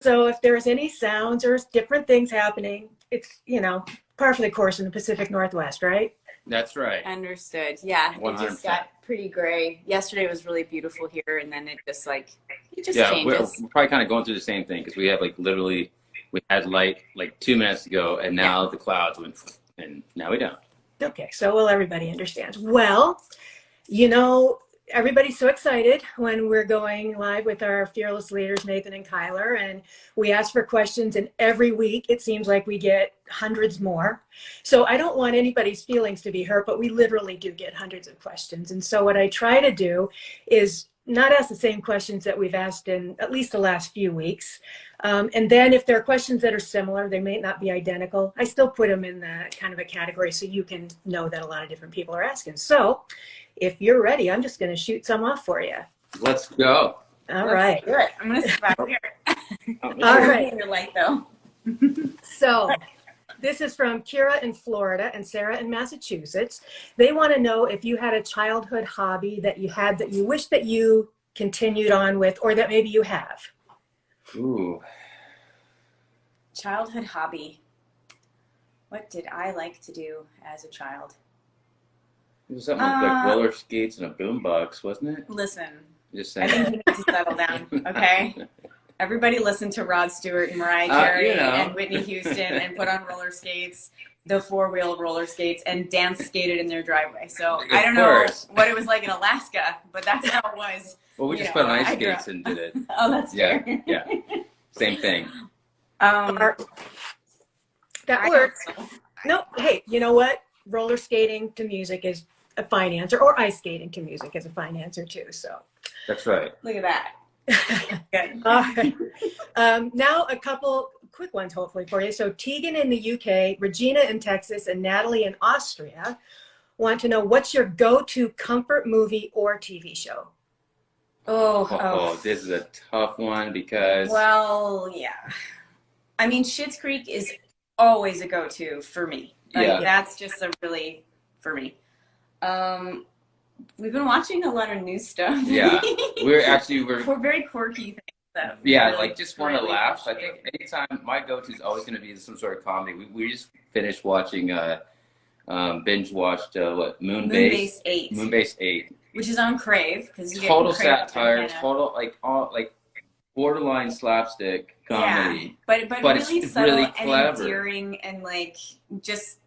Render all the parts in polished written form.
So if there's any sounds or different things happening, it's, par for the course in the Pacific Northwest, right? That's right. Understood. Yeah, it 100%. just got pretty gray. Yesterday was really beautiful here, and then it just Yeah, changes. we're probably kind of going through the same thing because we have literally, we had light 2 minutes ago, and now the clouds went, and now we don't. Okay, so well, everybody understands. Well, everybody's so excited when we're going live with our fearless leaders, Nathan and Chyler, and we ask for questions, and every week it seems like we get hundreds more. So I don't want anybody's feelings to be hurt, but we literally do get hundreds of questions. And so what I try to do is not ask the same questions that we've asked in at least the last few weeks. And then if there are questions that are similar, they may not be identical, I still put them in the kind of a category so you can know that a lot of different people are asking. So if you're ready, I'm just going to shoot some off for you. Let's go. All right. Do it. I'm going to sit back here. All right. Your light, though. So this is from Kira in Florida and Sarah in Massachusetts. They want to know if you had a childhood hobby that you had that you wish that you continued on with, or that maybe you have. Ooh. Childhood hobby. What did I like to do as a child? It was something like roller skates and a boombox, wasn't it? Listen, Just I saying. think you need to settle down, okay? Everybody listen to Rod Stewart and Mariah Carey and Whitney Houston and put on roller skates, the four-wheel roller skates, and dance skated in their driveway. So I don't know what it was like in Alaska, but that's how it was. Well, we just put on ice skates and did it. Oh, that's fair. Yeah. Same thing. That works. No, hey, you know what? Roller skating to music is a fine answer, or ice skating to music is a fine answer too. So That's right. Look at that. Good. all right. Now a couple quick ones hopefully for you. So Tegan in the UK, Regina in Texas, and Natalie in Austria want to know, what's your go-to comfort movie or TV show? Oh, this is a tough one because... Well, yeah. I mean, Schitt's Creek is always a go-to for me. That's just a really, for me. We've been watching a lot of new stuff. Yeah, we're very quirky things. Yeah, really, just want to laugh. I think anytime, my go-to is always going to be some sort of comedy. We just finished watching, binge watched Moonbase 8. Moonbase 8. Which is on Crave, because total satire, total borderline slapstick comedy. Yeah, but really it's subtle really and clever. endearing, and just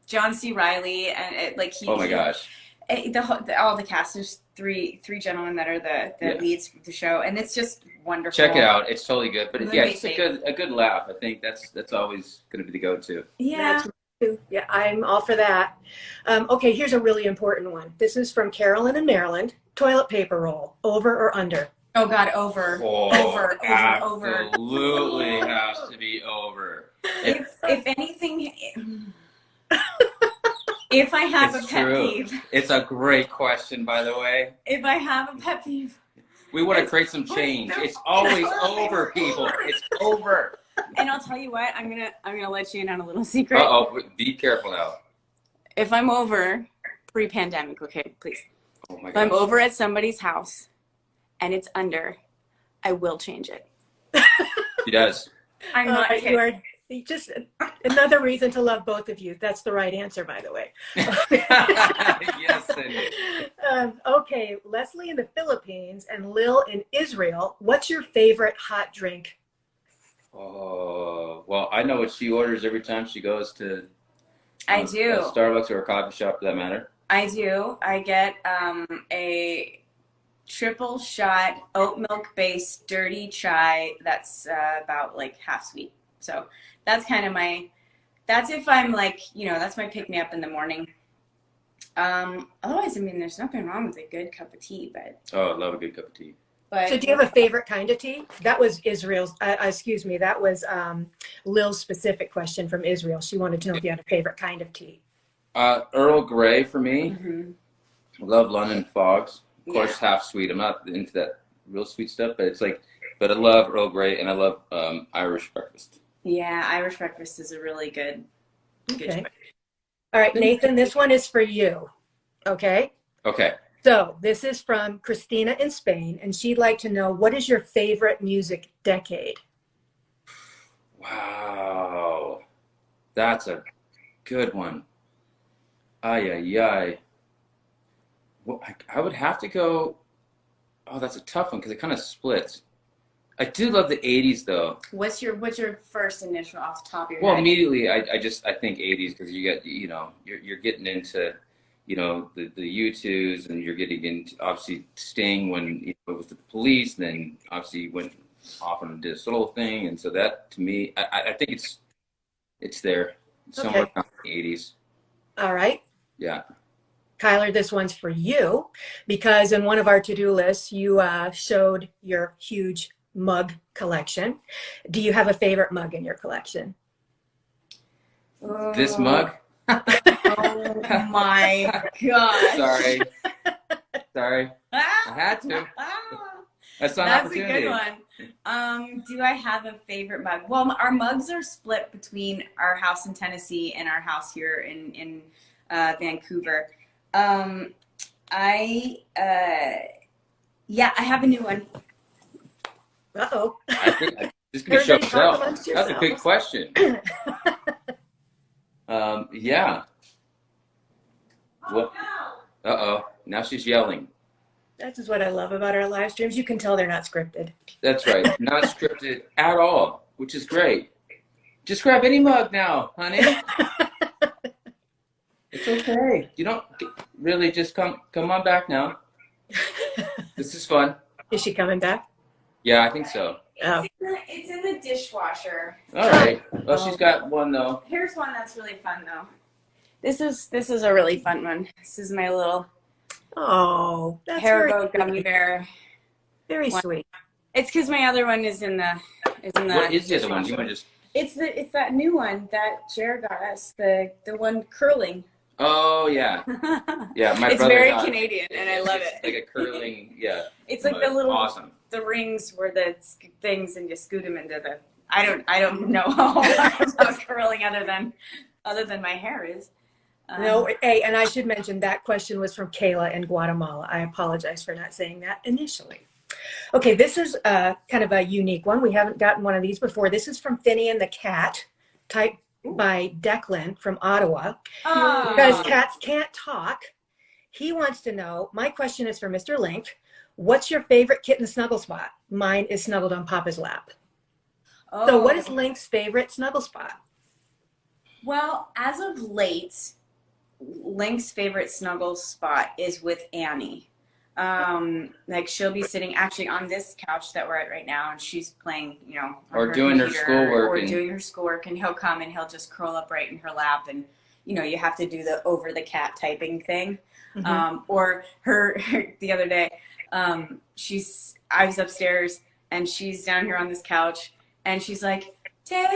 John C. Reilly and oh my gosh. All the cast, there's three gentlemen that are the leads of the show, and it's just wonderful. Check it out, it's totally good. But it's a good laugh. I think that's always going to be the go-to. Yeah. Yeah, I'm all for that. Okay, here's a really important one. This is from Carolyn in Maryland. Toilet paper roll, over or under? Oh God, over. Over. Absolutely has to be over. If anything, if I have a pet peeve. It's a great question, by the way. If I have a pet peeve. We want to create some change. It's always over, people. It's over. And I'll tell you what, I'm gonna let you in on a little secret. Be careful now. If I'm over, pre-pandemic, okay, please. Oh my if I'm over at somebody's house and it's under, I will change it. He does. I'm not kidding. You are just another reason to love both of you. That's the right answer, by the way. Yes, it is. Okay, Leslie in the Philippines and Lil in Israel. What's your favorite hot drink? Oh, well, I know what she orders every time she goes to I do. A Starbucks or a coffee shop, for that matter. I do. I get a triple shot oat milk based dirty chai that's about half sweet. So that's kind of that's if I'm that's my pick me up in the morning. Otherwise, I mean, there's nothing wrong with a good cup of tea, but. Oh, I love a good cup of tea. But, so do you have a favorite kind of tea? That was that was Lil's specific question from Israel. She wanted to know if you had a favorite kind of tea. Earl Grey for me. Mm-hmm. I love London Fogs. Of course, half sweet. I'm not into that real sweet stuff, but but I love Earl Grey, and I love Irish breakfast. Yeah, Irish breakfast is a really good choice. All right, Nathan, this one is for you. Okay? Okay. So this is from Christina in Spain, and she'd like to know, what is your favorite music decade? Wow. That's a good one. Ay, ay, ay. Well, I would have to go. Oh, that's a tough one because it kind of splits. I do love the 80s though. What's your first initial off the top of your Well, head? immediately I think 80s because you get, you're getting into, the U2s, and you're getting into obviously Sting when it was the Police, and then obviously went off and did this little thing, and so that to me, I think it's there somewhere Okay. around the 80s. All right. Yeah. Chyler, this one's for you because in one of our to-do lists, you showed your huge mug collection. Do you have a favorite mug in your collection? This mug? Oh my gosh. Sorry. I had to. That's not an That's opportunity. a good one. Do I have a favorite mug? Well, our mugs are split between our house in Tennessee and our house here in Vancouver. I have a new one. Uh-oh. I think this could be show Everybody talk yourself. amongst That's a good yourselves. question. Yeah. What? Uh-oh. Now she's yelling. That is what I love about our live streams. You can tell they're not scripted. That's right. Not scripted at all, which is great. Just grab any mug now, honey. It's okay. You don't really just come on back now. This is fun. Is she coming back? Yeah, I think so. Oh. It's in the dishwasher. All right. Well, she's got one though. Here's one that's really fun though. This is a really fun one. This is my little Oh, that's very, Haribo gummy bear. very one. sweet. It's because my other one is in the What is the other one? You want to just? It's that new one that Jer got us. The one curling. Oh yeah, yeah. My It's brother very got Canadian, and I love it. Like a curling, yeah. It's like the little awesome. the rings were the things, and you scoot them into the. I don't know a whole lot about curling other than my hair is. No, hey, and I should mention that question was from Kayla in Guatemala. I apologize for not saying that initially. Okay, this is kind of a unique one. We haven't gotten one of these before. This is from Finny and the Cat, typed by Declan from Ottawa. Oh. Because cats can't talk. He wants to know, my question is for Mr. Link. What's your favorite kitten snuggle spot? Mine is snuggled on Papa's lap. Oh. So what is Link's favorite snuggle spot? Well, as of late, Link's favorite snuggle spot is with Annie. Like she'll be sitting actually on this couch that we're at right now, and she's playing, on Or her doing her computer, schoolwork or and- doing her schoolwork, and he'll come and he'll just curl up right in her lap, and you have to do the over the cat typing thing. Or her the other day, I was upstairs and she's down here on this couch, and she's like, Taylor,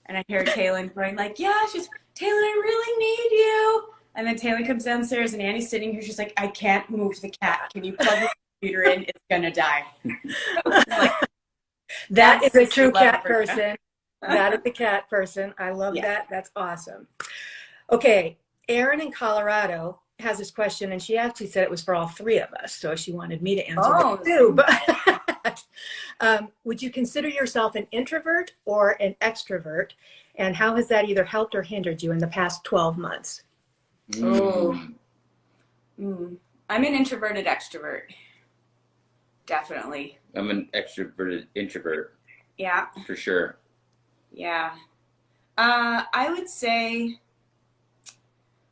and I hear Taylor going like, yeah, she's Taylor, I really need you. And then Taylor comes downstairs, and Annie's sitting here. She's like, I can't move the cat. Can you plug the computer in? It's gonna die. Like, That is a true love cat for person. That is the cat person. I love Yeah. that. That's awesome. Okay, Erin in Colorado has this question, and she actually said it was for all three of us, so she wanted me to answer it too. But would you consider yourself an introvert or an extrovert? And how has that either helped or hindered you in the past 12 months? I'm an introverted extrovert. Definitely. I'm an extroverted introvert Yeah. for sure. Yeah. I would say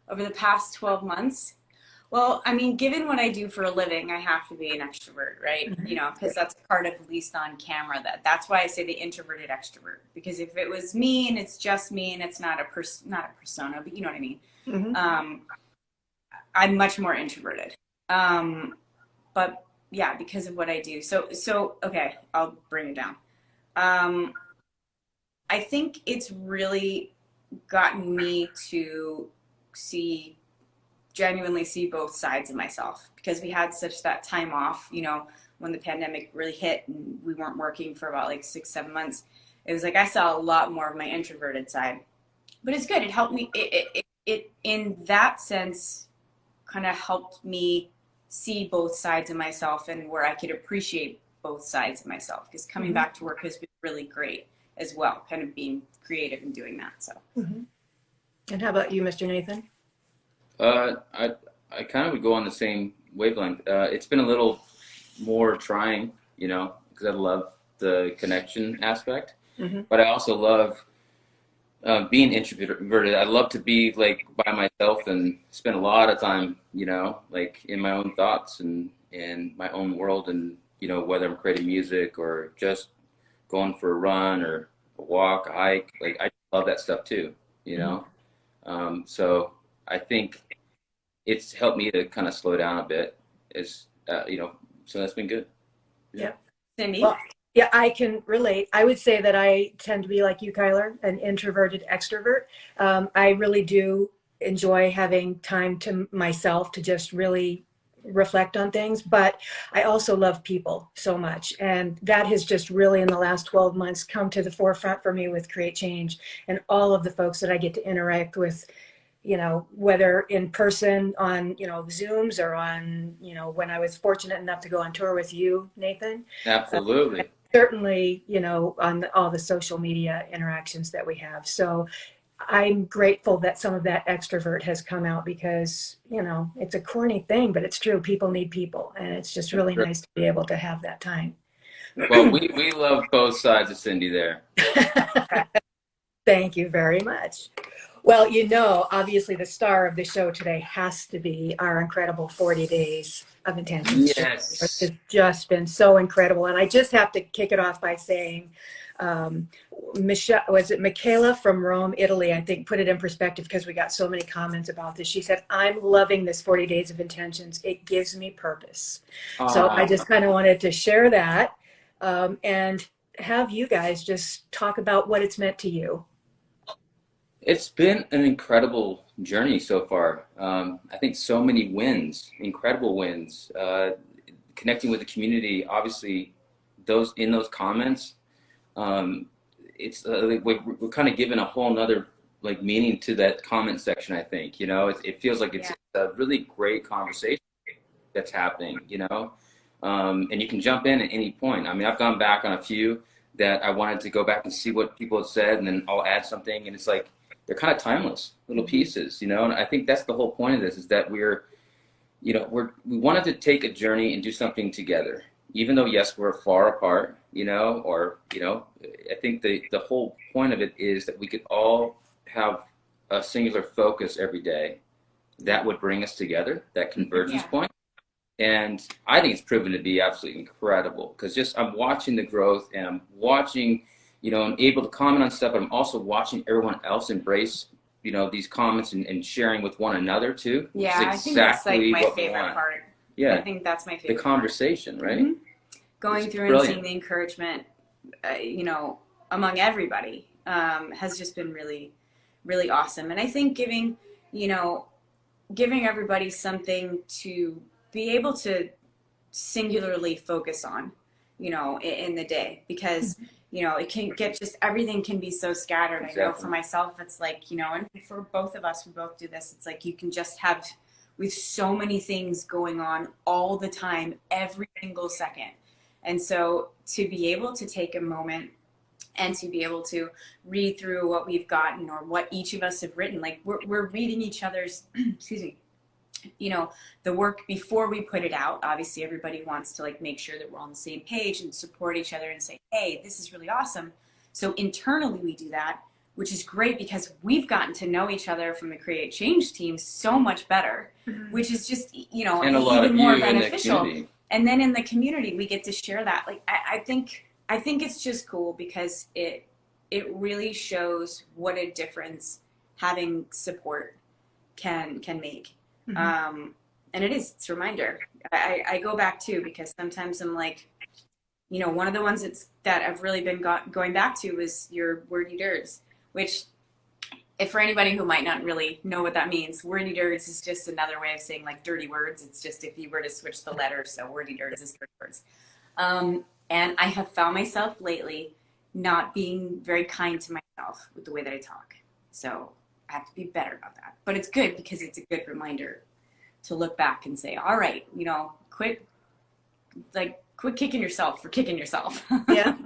over the past 12 months, well, I mean, given what I do for a living, I have to be an extrovert, right? Because that's part of, at least on camera, that's why I say the introverted extrovert. Because if it was me and it's just me and it's not a persona, but you know what I mean? I'm much more introverted. But yeah, because of what I do. So okay, I'll bring it down. I think it's really gotten me to genuinely see both sides of myself, because we had such that time off, when the pandemic really hit and we weren't working for about like 6-7 months. It was like I saw a lot more of my introverted side, but it's good. It helped me. It in that sense kind of helped me see both sides of myself, and where I could appreciate both sides of myself, because coming back to work has been really great. as well, kind of being creative and doing that. So. Mm-hmm. And how about you, Mr. Nathan? I kind of would go on the same wavelength. It's been a little more trying, you know, because I love the connection aspect, Mm-hmm. but I also love being introverted. I love to be like by myself and spend a lot of time, you know, like in my own thoughts and my own world, and you know, whether I'm creating music or just going for a run or a walk, a hike, like I love that stuff too, you know. So I think it's helped me to kind of slow down a bit, as you know. So that's been good. Yeah. Cindy? Well, yeah, I can relate. I would say that I tend to be like you, Chyler, an introverted extrovert. I really do enjoy having time to myself to just really reflect on things, but I also love people so much. And that has just really in the last 12 months come to the forefront for me with Create Change and all of the folks that I get to interact with, you know, whether in person on, you know, Zooms or on, you know, when I was fortunate enough to go on tour with you, Nathan. Absolutely. Certainly, you know, on all the social media interactions that we have. So I'm grateful that some of that extrovert has come out because, you know, it's a corny thing, but it's true. People need people. And it's just really nice to be able to have that time. Well, we love both sides of Cindy there. Thank you very much. Well, you know, obviously the star of the show today has to be our incredible 40 Days of Intentions. Yes. It's just been so incredible. And I just have to kick it off by saying, Michelle, was it Michaela from Rome, Italy, I think put it in perspective because we got so many comments about this. She said, I'm loving this 40 Days of Intentions. It gives me purpose. So I just kind of wanted to share that and have you guys just talk about what it's meant to you. It's been an incredible journey so far. I think so many wins, incredible wins. Connecting with the community, obviously, those comments. It's like we're kind of giving a whole nother like meaning to that comment section. I think, you know, it feels like it's a really great conversation that's happening. You know, and you can jump in at any point. I mean, I've gone back on a few that I wanted to go back and see what people had said, and then I'll add something, and it's like they're kind of timeless little pieces, you know. And I think that's the whole point of this, is that we wanted to take a journey and do something together, even though yes, we're far apart, you know. Or you know, I think the whole point of it is that we could all have a singular focus every day that would bring us together, that convergence point. And I think it's proven to be absolutely incredible, because just I'm watching the growth, and I'm watching, you know, I'm able to comment on stuff, but I'm also watching everyone else embrace, you know, these comments and sharing with one another too. Yeah, I think that's like my favorite part. Yeah, I think that's my favorite. The conversation, right? Mm-hmm. Going through and seeing the encouragement, you know, among everybody has just been really, really awesome. And I think giving everybody something to be able to singularly focus on, you know, in the day, because you know, it can get just, everything can be so scattered. Exactly. I know for myself, it's like, you know, and for both of us, we both do this. It's like you can just have with so many things going on all the time, every single second. And so to be able to take a moment and to be able to read through what we've gotten or what each of us have written, like we're reading each other's, excuse me, you know, the work before we put it out. Obviously everybody wants to like make sure that we're on the same page and support each other and say, hey, this is really awesome. So internally we do that, which is great because we've gotten to know each other from the Create Change team so much better, which is just, you know, even more beneficial. And then in the community, we get to share that. Like, I think it's just cool because it really shows what a difference having support can make. And it's a reminder. I go back too, because sometimes I'm like, you know, one of the ones that I've really been going back to is your wordy dirds, which, if for anybody who might not really know what that means, wordy dirds is just another way of saying like dirty words. It's just if you were to switch the letters, so wordy dirds is dirty words. And I have found myself lately not being very kind to myself with the way that I talk. So I have to be better about that. But it's good because it's a good reminder to look back and say, all right, you know, quit kicking yourself for kicking yourself. Yeah.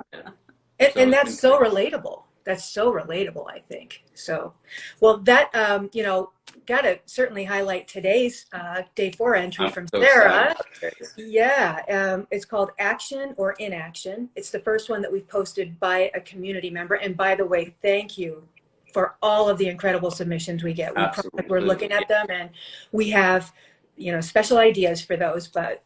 And that's so relatable. That's so relatable, I think. So, well, that, got to certainly highlight today's day 4 entry from Sarah. Yeah, it's called Action or Inaction. It's the first one that we've posted by a community member. And by the way, thank you for all of the incredible submissions we get. We're looking at them, and we have, special ideas for those. But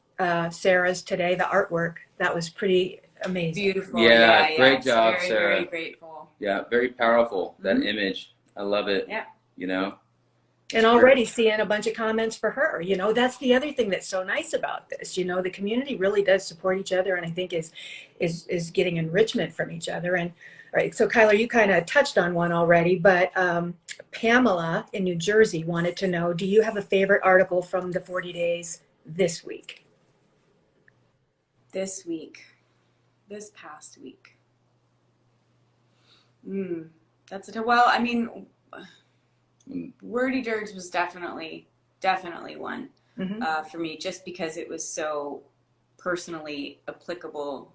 Sarah's today, the artwork, that was pretty amazing. Beautiful. Yeah, great job, very, Sarah. Very grateful. Yeah, very powerful. That image, I love it. Yeah. And already seeing a bunch of comments for her. That's the other thing that's so nice about this. The community really does support each other, and I think is getting enrichment from each other. And right, so Chyler, you kind of touched on one already, but Pamela in New Jersey wanted to know, do you have a favorite article from the 40 days this week? This past week. That's it. Well, I mean, Wordy Dirge was definitely one for me, just because it was so personally applicable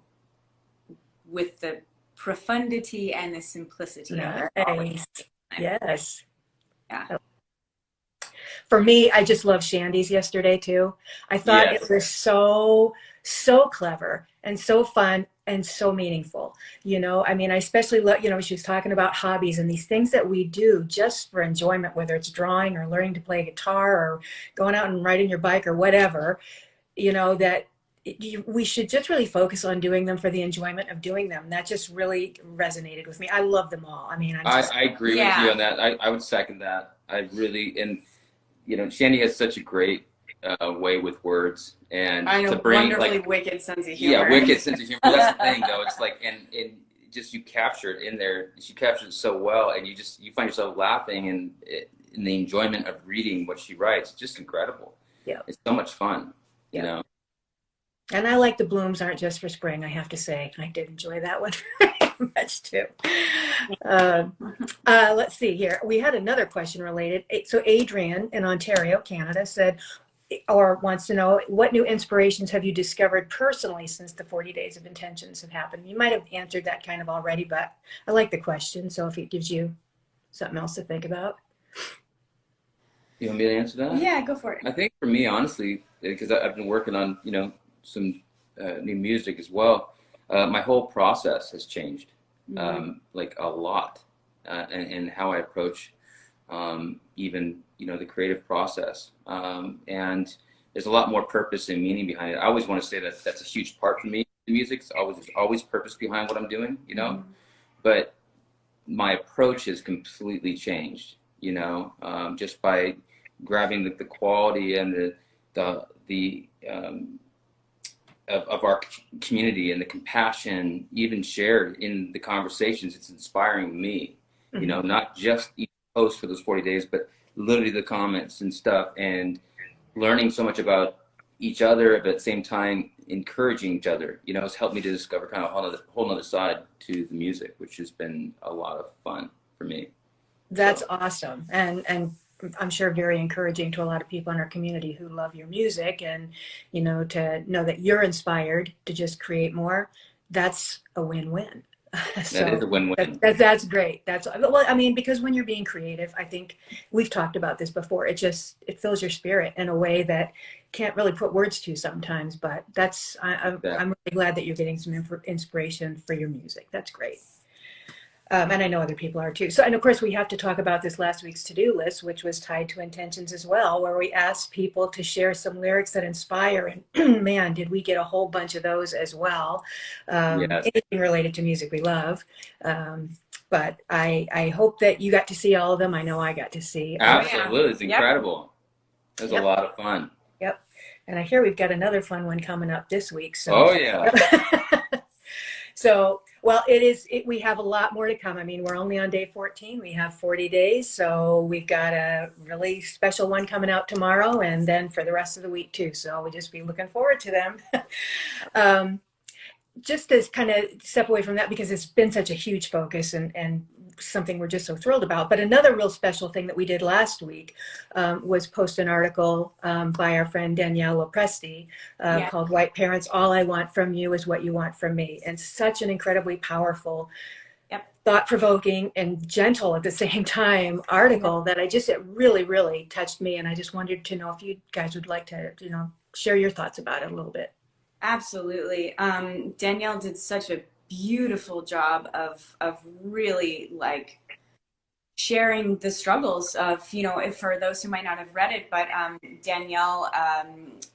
with the profundity and the simplicity of it. Nice. Yes. Yeah. For me, I just love Shandy's yesterday too. I thought it was so clever and so fun and so meaningful. I mean, I especially love, she was talking about hobbies and these things that we do just for enjoyment, whether it's drawing or learning to play guitar or going out and riding your bike or whatever, that we should just really focus on doing them for the enjoyment of doing them. That just really resonated with me. I love them all. I mean, I agree with you on that. I would second that. I really, and Shandy has such a great way with words, and I know, to bring wonderfully wicked sense of humor. Yeah, wicked sense of humor. That's the thing, though. It's like, and just you capture it in there. She captured it so well, and you find yourself laughing and in the enjoyment of reading what she writes. It's just incredible. Yeah, it's so much fun. And I like the blooms aren't just for spring, I have to say. I did enjoy that one very much too. Let's see here. We had another question related. So Adrian in Ontario, Canada said, or wants to know, what new inspirations have you discovered personally since the 40 days of intentions have happened? You might have answered that kind of already, but I like the question. So if it gives you something else to think about. You want me to answer that? Yeah, go for it. I think for me, honestly, because I've been working on, some new music as well, my whole process has changed, like a lot, and how I approach even the creative process, and there's a lot more purpose and meaning behind it. I always want to say that that's a huge part for me. The music, there's always purpose behind what I'm doing, but my approach has completely changed, just by grabbing the quality and the of our community and the compassion even shared in the conversations. It's inspiring me, not just each post for those 40 days, but literally the comments and stuff, and learning so much about each other, but at the same time encouraging each other. It's helped me to discover kind of a whole other side to the music, which has been a lot of fun for me. That's awesome. And I'm sure very encouraging to a lot of people in our community who love your music, and to know that you're inspired to just create more. That's a win-win. That is a win-win. That's great. Well, I mean, because when you're being creative, I think we've talked about this before. It fills your spirit in a way that can't really put words to sometimes. But I'm really glad that you're getting some inspiration for your music. That's great. And I know other people are too. So, and of course, we have to talk about this last week's to-do list, which was tied to intentions as well, where we asked people to share some lyrics that inspire. And man, did we get a whole bunch of those as well. Yes. Anything related to music we love. But I hope that you got to see all of them. I know I got to see. Absolutely. It's incredible. It was a lot of fun. Yep. And I hear we've got another fun one coming up this week. So. Oh, yeah. So, well, we have a lot more to come. I mean, we're only on day 14. We have 40 days. So we've got a really special one coming out tomorrow, and then for the rest of the week too. So we'll just be looking forward to them. Just to kind of step away from that, because it's been such a huge focus, and something we're just so thrilled about. But another real special thing that we did last week was post an article by our friend Danielle Lopresti called "White Parents, All I Want from You is What You Want from Me," and such an incredibly powerful, thought-provoking and gentle at the same time article that it really, really touched me. And I just wanted to know if you guys would like to, share your thoughts about it a little bit. Absolutely. Danielle did such a beautiful job of really like sharing the struggles of, for those who might not have read it, but Danielle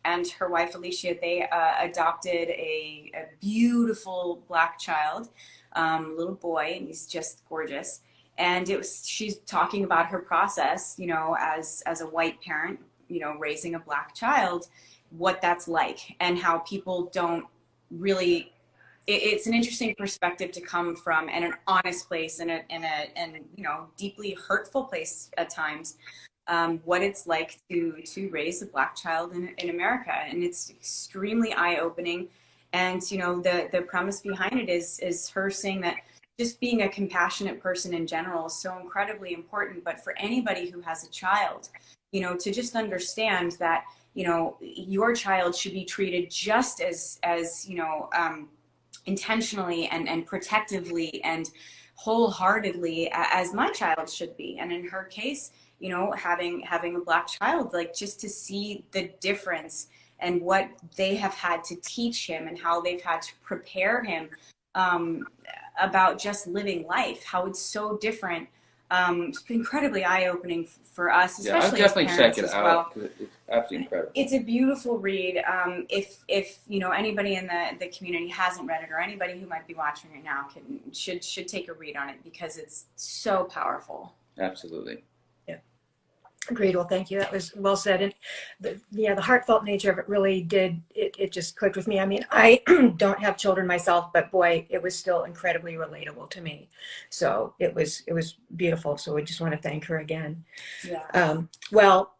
and her wife Alicia, they adopted a beautiful Black child, little boy, and he's just gorgeous. And she's talking about her process, as a white parent, raising a Black child, what that's like, and how people don't really. It's an interesting perspective to come from, and an honest place, and a deeply hurtful place at times. What it's like to raise a Black child in America, and it's extremely eye-opening. And the premise behind it is her saying that just being a compassionate person in general is so incredibly important. But for anybody who has a child, to just understand that your child should be treated just as intentionally and protectively and wholeheartedly as my child should be. And in her case, having a Black child, like, just to see the difference and what they have had to teach him and how they've had to prepare him about just living life, how it's so different. It's been incredibly eye-opening for us, especially I'll definitely as parents check it as out. well. It's absolutely incredible. It's a beautiful read. If anybody in the community hasn't read it, or anybody who might be watching it now should take a read on it, because it's so powerful. Absolutely. Agreed. Well, thank you. That was well said. And the heartfelt nature of it really did, it just clicked with me. I mean, I don't have children myself, but boy, it was still incredibly relatable to me. So it was beautiful. So we just want to thank her again. Yeah. Well,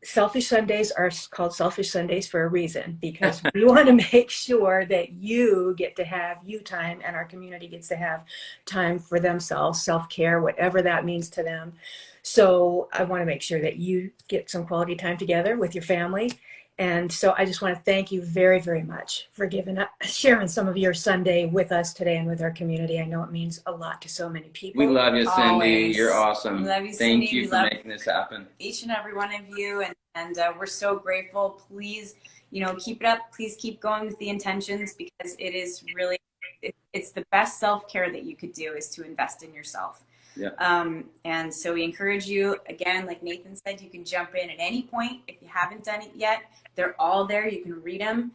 Selfish Sundays are called Selfish Sundays for a reason, because we want to make sure that you get to have you time, and our community gets to have time for themselves, self-care, whatever that means to them. So I want to make sure that you get some quality time together with your family. And so I just want to thank you very, very much for sharing some of your Sunday with us today and with our community. I know it means a lot to so many people. We love you, Cindy. Always. You're awesome. We love you, Cindy. Thank you for making this happen. Each and every one of you, and we're so grateful. Please, keep it up. Please keep going with the intentions, because it is really, it's the best self-care that you could do, is to invest in yourself. Yeah. And so we encourage you, again, like Nathan said, you can jump in at any point. If you haven't done it yet, they're all there. You can read them.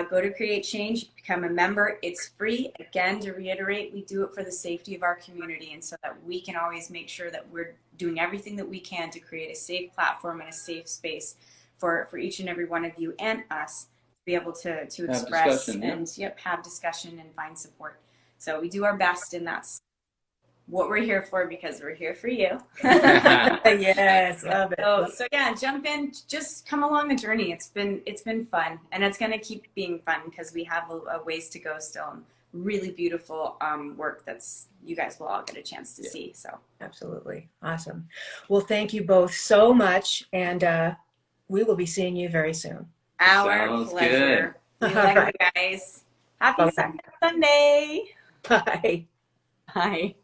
Go to Create Change, become a member. It's free. Again, to reiterate, we do it for the safety of our community, and so that we can always make sure that we're doing everything that we can to create a safe platform and a safe space for each and every one of you and us to be able to express and have discussion and find support. So we do our best, and that's what we're here for, because we're here for you. Yes, love it. So yeah, jump in, just come along the journey. It's been fun, and it's going to keep being fun, because we have a ways to go still, and really beautiful work that's you guys will all get a chance to see. So absolutely awesome. Well, thank you both so much, and we will be seeing you very soon. Our pleasure. Good. We love you guys. Happy Sunday. Bye. Bye.